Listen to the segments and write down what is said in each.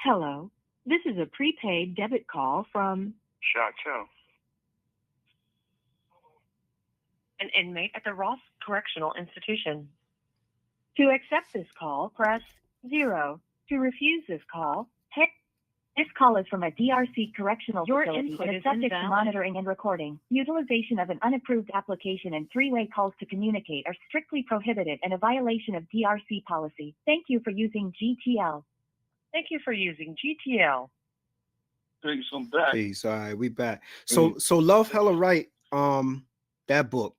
Hello. This is a prepaid debit call from Shakim. An inmate at the Ross Correctional Institution. To accept this call, press 0. To refuse this call, hit. This call is from a DRC correctional Your facility input and is is subject to invalid. monitoring and recording. Utilization of an unapproved application and three-way calls to communicate are strictly prohibited and a violation of DRC policy. Thank you for using GTL. Thank you for using GTL. Peace, I'm back. Peace. All right, we back. So Love Hella Right, that book.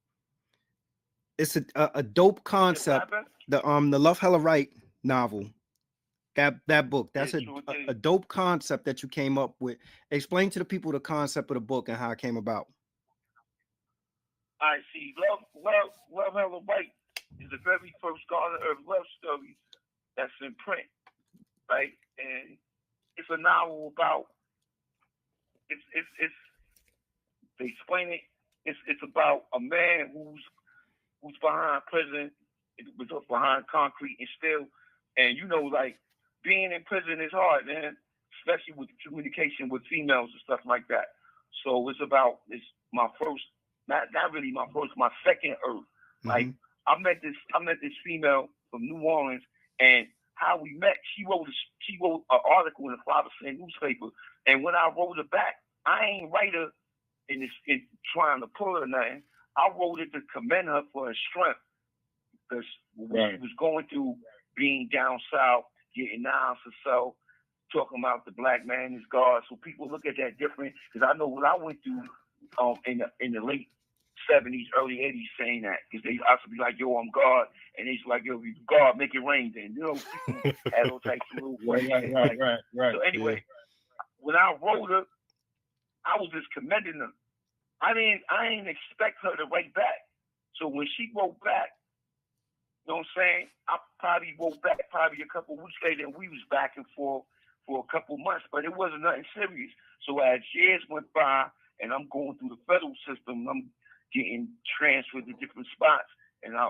It's a dope concept. The Love Hella Right novel. That book. That's a dope concept that you came up with. Explain to the people the concept of the book and how it came about. I see. Love Hella Right is the very first Garden Earth love story that's in print, right? And it's a novel about. It's they explain it. It's about a man who's behind prison, was behind concrete and steel, and like being in prison is hard, man, especially with communication with females and stuff like that. So it's my first, not really my first, my second Earth. Mm-hmm. Like I met this female from New Orleans, and how we met, she wrote an article in the Father Saint newspaper, and when I wrote it back, I ain't write her in trying to pull her or nothing. I wrote it to commend her for her strength, because she was going through being down south, getting 9 ounces or so, talking about the black man is God. So people look at that different, because I know what I went through in the late 70s, early 80s, saying that, because they used to be like, yo, I'm God, and they used to like, yo, God, make it rain then. People had those types of little right. So anyway, when I wrote her, I was just commending her. I didn't expect her to write back. So when she wrote back, you know what I'm saying? I probably wrote back a couple of weeks later, and we was back and forth for a couple of months, but it wasn't nothing serious. So as years went by, and I'm going through the federal system, I'm getting transferred to different spots, and I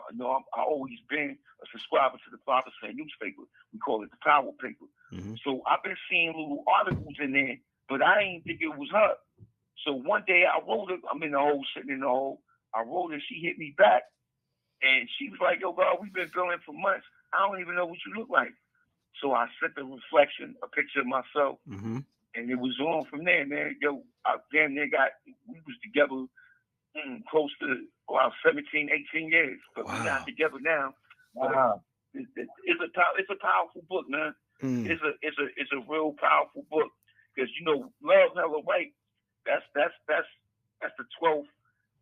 always been a subscriber to the Father Saint newspaper. We call it the Power Paper. Mm-hmm. So I've been seeing little articles in there, but I didn't think it was her. So one day I wrote her, I'm in the hole, sitting in the hole. I wrote her, she hit me back. And she was like, yo, God, we've been building for months. I don't even know what you look like. So I sent the reflection, a picture of myself, and it was on from there, man. Yo, I damn near we was together close to about 17, 18 years. But we're not together now. Wow. It's a powerful book, man. It's a real powerful book. Because, Love Hella Right, that's the 12th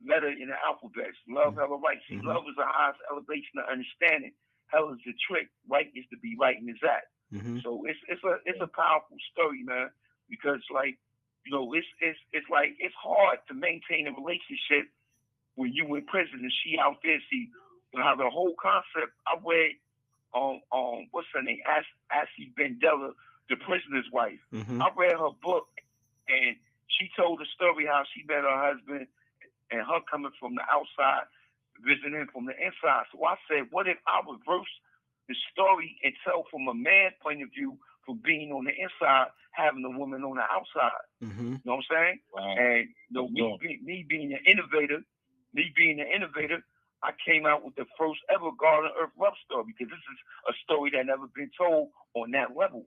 letter in the alphabet. Love, hella, right. See, love is the highest elevation of understanding. Hell is the trick. Right is to be right and exact. So it's a powerful story, man. Because it's hard to maintain a relationship when you in prison and she out there. See, how the whole concept. I read what's her name, Ashley Bendella, The Prisoner's Wife. I read her book, and she told the story how she met her husband, and her coming from the outside, visiting him from the inside. So I said, what if I reverse the story and tell from a man's point of view, from being on the inside, having a woman on the outside? You know what I'm saying? Wow. And me being an innovator, I came out with the first ever Garden Earth love story, because this is a story that never been told on that level.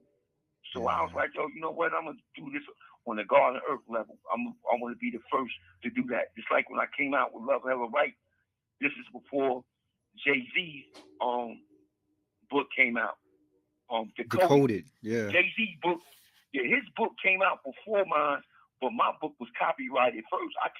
So I was like, yo, you know what? I'm going to do this on the Garden Earth level. I want to be the first to do that. Just like when I came out with Love Hella Right, this is before Jay-Z's book came out. Decoded. Yeah. Jay-Z book, his book came out before mine, but my book was copyrighted first. I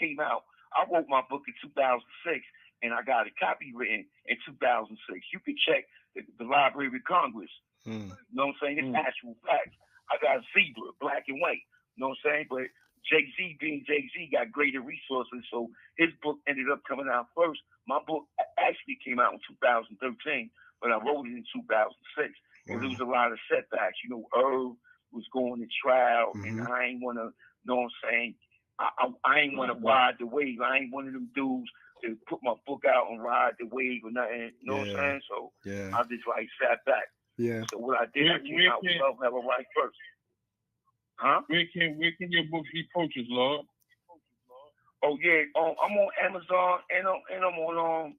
wrote my book in 2006, and I got it copywritten in 2006. You can check the Library of Congress. You know what I'm saying? It's actual facts. I got a zebra, black and white. You know what I'm saying? But Jay-Z being Jay-Z got greater resources, so his book ended up coming out first. My book actually came out in 2013, but I wrote it in 2006. And there was a lot of setbacks. Irv was going to trial, and I ain't want to, you know what I'm saying? I ain't want to ride the wave. I ain't one of them dudes to put my book out and ride the wave or nothing. You know what I'm saying? So I just sat back. Yeah. So what I did, I came out with Love Hella Right first. Huh? Where can your books be purchased, Lord? Oh yeah, I'm on Amazon and I'm on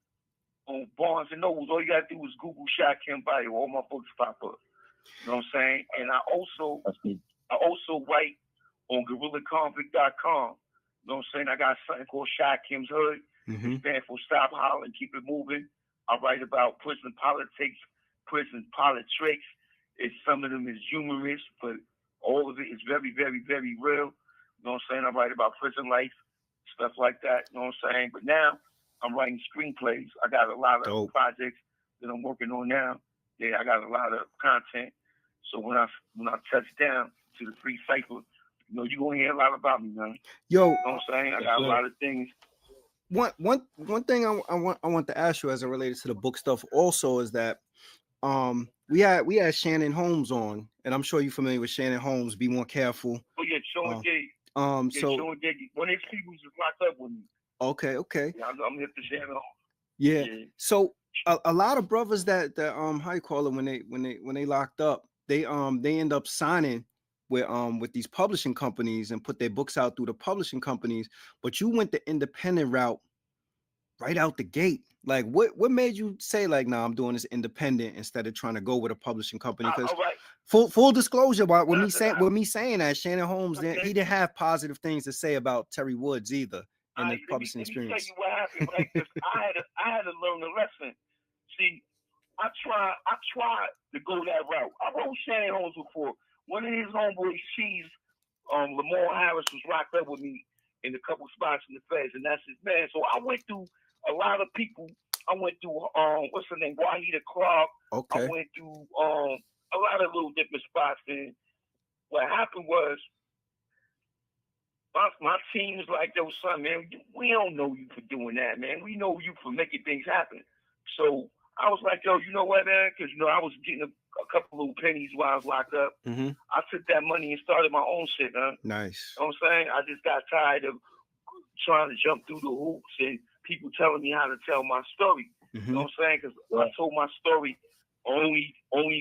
Barnes and Nobles. All you gotta do is Google Shakim Bio. All my books pop up. You know what I'm saying? And I also write on GorillaConvict.com. You know what I'm saying? I got something called Shakim's Hood. It stands for Stop Hollering, Keep It Moving. I write about prison politics, prison politics. Some of them is humorous, but all of it is very, very, very real. You know what I'm saying? I write about prison life, stuff like that. You know what I'm saying? But now I'm writing screenplays. I got a lot of projects that I'm working on now. Yeah, I got a lot of content. So when I touch down to the free cycle, you know, you're gonna hear a lot about me, man. Yo, you know what I'm saying? I got a lot of things. One thing I want to ask you as it related to the book stuff also is that we had Shannon Holmes on, and I'm sure you're familiar with Shannon Holmes. Be more careful. Oh yeah, Sean Diggy. Sean Diggy. One of his people was locked up with me. Okay. Yeah, I'm hip to Shannon Holmes. Yeah. So a lot of brothers that how you call it when they locked up, they end up signing with these publishing companies and put their books out through the publishing companies. But you went the independent route right out the gate. Like what made you say like, nah, I'm doing this independent instead of trying to go with a publishing company? Because full disclosure, with me saying that Shannon Holmes, he didn't have positive things to say about Terry Woods either in the publishing experience. Let me tell you what happened, right? Because I had to learn the lesson. See, I tried to go that route. I wrote Shannon Holmes before. One of his homeboys, Lamar Harris, was locked up with me in a couple spots in the feds, and that's his man. So I went through a lot of people. I went through what's her name, Wahida Clark. Okay. I went through a lot of little different spots, and what happened was my team was like, yo, son, man, we don't know you for doing that, man. We know you for making things happen. So I was like, yo, you know what, man? Because, you know, I was getting a couple little pennies while I was locked up. I took that money and started my own shit, man. Nice. You know what I'm saying? I just got tired of trying to jump through the hoops and people telling me how to tell my story. You know what I'm saying? Because I told my story only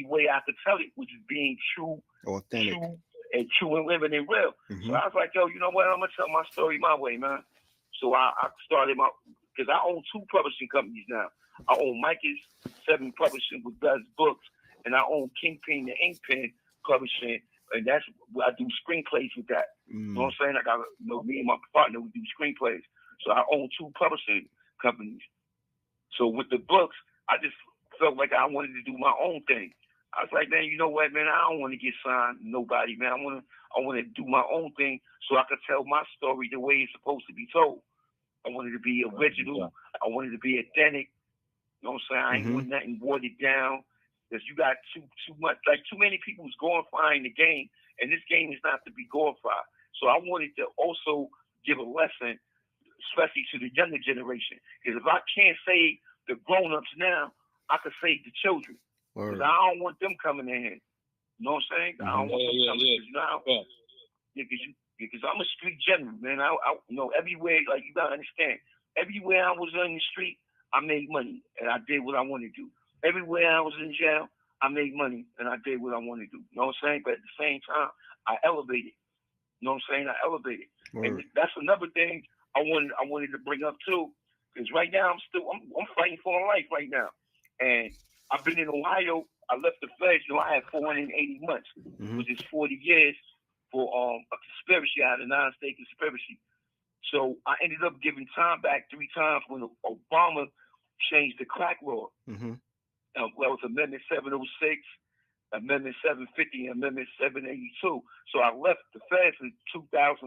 way I could tell it, which is being true, authentic, true and living and real. So I was like, yo, you know what? I'm gonna tell my story my way, man. So I started because I own 2 publishing companies now. I own Micah's 7 Publishing, with does books, and I own Kingpin, the Ink Pen Publishing, and that's I do screenplays with that. You know what I'm saying? I got me and my partner, we do screenplays. So I own 2 publishing companies. So with the books, I just felt like I wanted to do my own thing. I was like, man, you know what, man? I don't want to get signed to nobody, man. I want to do my own thing so I could tell my story the way it's supposed to be told. I wanted to be original. I wanted to be authentic. You know what I'm saying? I ain't want nothing watered down. Because you got too much, like too many people who's glorifying the game, and this game is not to be glorified. So I wanted to also give a lesson, especially to the younger generation. Because if I can't save the grown-ups now, I could save the children. Because I don't want them coming in here. You know what I'm saying? I don't want them coming in. Because I'm a street general, man. I you know, everywhere, like, you got to understand, everywhere I was on the street, I made money, and I did what I wanted to do. Everywhere I was in jail, I made money, and I did what I wanted to do. You know what I'm saying? But at the same time, I elevated. You know what I'm saying? I elevated. And that's another thing I wanted to bring up, too. Because right now, I'm fighting for my life right now. And I've been in Ohio. I left the feds. You know, I had 480 months, which is 40 years for a conspiracy. I had a 9-state conspiracy. So I ended up giving time back 3 times when Obama changed the crack law. That was Amendment 706, Amendment 750, and Amendment 782. So I left the feds in 2015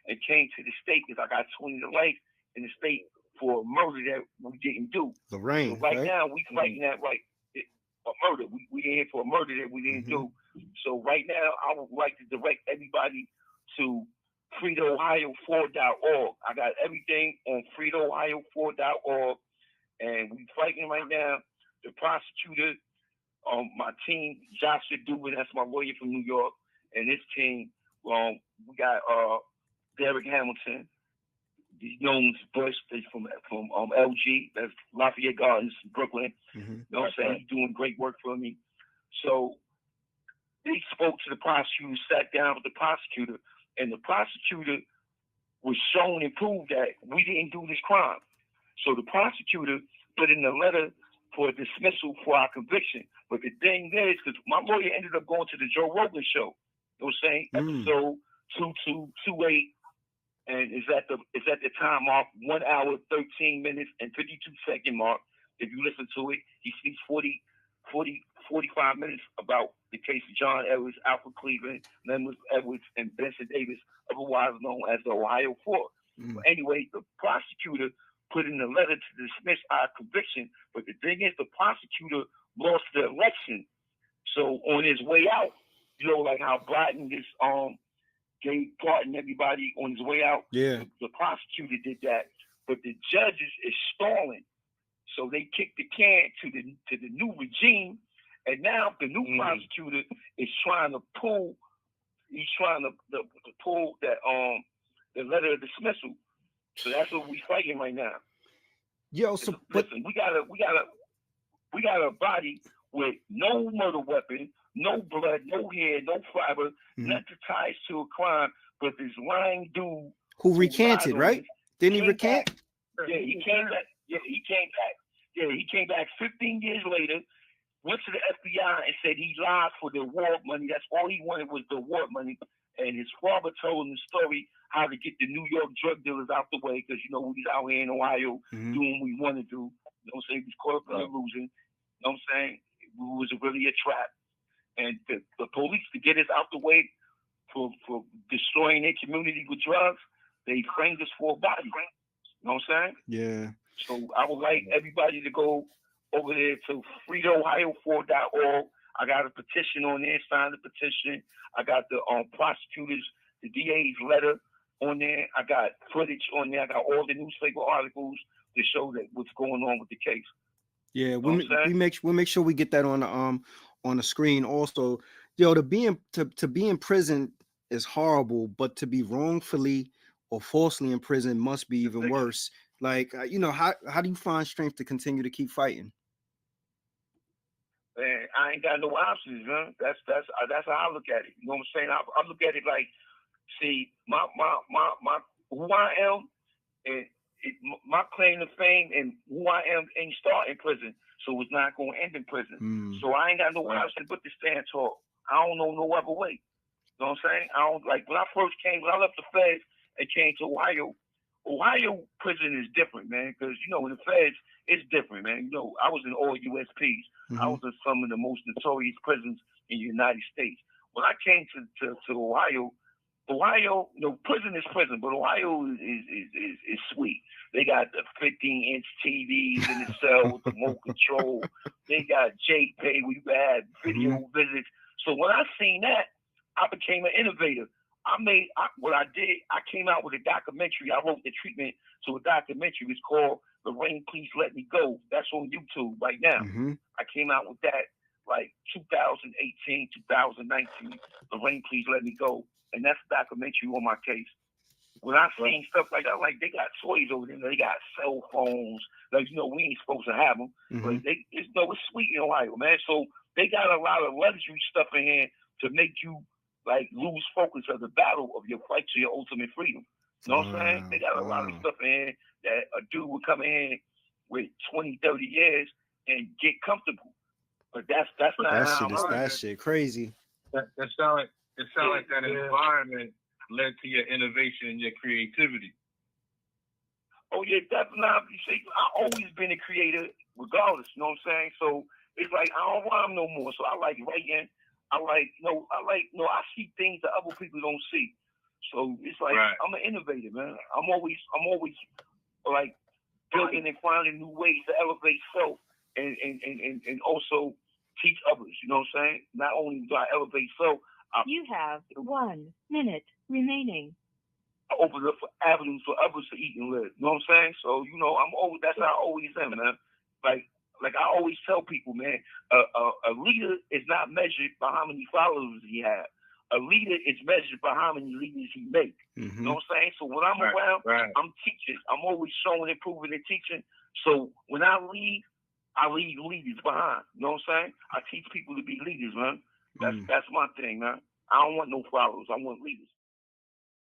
and came to the state because I got 20 to life in the state for a murder that we didn't do. Lorraine, so right now, we fighting that a murder. We in here for a murder that we didn't do. So right now, I would like to direct everybody to freedohio4.org. I got everything on freedohio4.org, and we fighting right now. The prosecutor, my team, Joshua Dubin, that's my lawyer from New York, and his team. We got Derek Hamilton, he's known as Bush, he's from LG, that's Lafayette Gardens, Brooklyn. You know what I'm saying? He's doing great work for me. So they spoke to the prosecutor, sat down with the prosecutor, and the prosecutor was shown and proved that we didn't do this crime. So the prosecutor put in a letter for dismissal for our conviction. But the thing is, because my lawyer ended up going to the Joe Rogan show, you know what I'm saying? Episode 2228, and it's at the time mark 1 hour 13 minutes and 52-second mark. If you listen to it, he speaks 45 minutes about the case of John Edwards, Alfred Cleveland, Leonard Edwards, and Benson Davis, otherwise known as the Ohio Four. Anyway, the prosecutor put in a letter to dismiss our conviction, but the thing is, the prosecutor lost the election. So on his way out, you know, like how Biden just gave pardon everybody on his way out. Yeah, the prosecutor did that, but the judges is stalling. So they kicked the can to the new regime, and now the new prosecutor is trying to pull. He's trying to pull that the letter of dismissal. So that's what we fighting right now. Yo, so listen, we got a body with no murder weapon, no blood, no hair, no fiber, nothing ties to a crime, but this lying dude who recanted, right? Didn't he recant? Yeah, he came back. Yeah, he came back. Yeah, he came back 15 years later, went to the FBI and said he lied for the award money. That's all he wanted was the award money. And his father told him the story how to get the New York drug dealers out the way, because, you know, we was out here in Ohio doing what we want to do. You know what I'm saying? We was caught up in illusion. You know what I'm saying? It was really a trap. And the police, to get us out the way for destroying their community with drugs, they framed us for a body. You know what I'm saying? Yeah. So I would like everybody to go over there to freedomohio4.org. I got a petition on there, sign the petition. I got the prosecutors, the DA's letter on there. I got footage on there. I got all the newspaper articles to show that what's going on with the case. Yeah, we'll make sure we get that on the screen also. Yo, to be in prison is horrible, but to be wrongfully or falsely in prison must be even worse. Like, you know, how do you find strength to continue to keep fighting? Man, I ain't got no options, man. That's how I look at it. You know what I'm saying? I look at it like, see, my who I am, and my claim to fame and who I am ain't start in prison, so it's not going to end in prison. So I ain't got no option but to stand tall. I don't know no other way. You know what I'm saying? I don't, like, when I left the feds and came to Ohio prison is different, man, because, you know, in the feds, it's different, man. You know, I was in all USPs. I was in some of the most notorious prisons in the United States. When I came to Ohio, you know, prison is prison, but Ohio is sweet. They got the 15-inch TVs in the cell with the remote control. They got JPay where you had video visits. So when I seen that, I became an innovator. What I did, I came out with a documentary. I wrote the treatment to a documentary. It's called The Rain, Please Let Me Go. That's on YouTube right now. I came out with that like 2018, 2019. The Rain, Please Let Me Go. And that's a documentary on my case. When I seen stuff like that, like they got toys over there, they got cell phones. Like, you know, we ain't supposed to have them. But it's sweet in Ohio, man. So they got a lot of luxury stuff in here to make you like lose focus of the battle of your fight to your ultimate freedom. You know what I'm saying? They got a lot of stuff in here that a dude would come in with 20, 30 years and get comfortable. But that's not that shit crazy. It sound like that environment led to your innovation and your creativity. Oh yeah, definitely. You see, I've always been a creator, regardless. You know what I'm saying? So it's like I don't rhyme no more. So I like writing. I see things that other people don't see. So it's like I'm an innovator, man. I'm always like building and finding new ways to elevate self and also teach others. You know what I'm saying? Not only do I elevate self, you have 1 minute remaining. I open up for avenues for others to eat and live. You know what I'm saying? So, you know, that's how I always am, man. Like I always tell people, man, a leader is not measured by how many followers he has. A leader is measured by how many leaders he makes. You know what I'm saying? So when I'm around, I'm teaching. I'm always showing, improving, and teaching. So when I leave leaders behind. You know what I'm saying? I teach people to be leaders, man. That's my thing, man. I don't want no followers. I want leaders.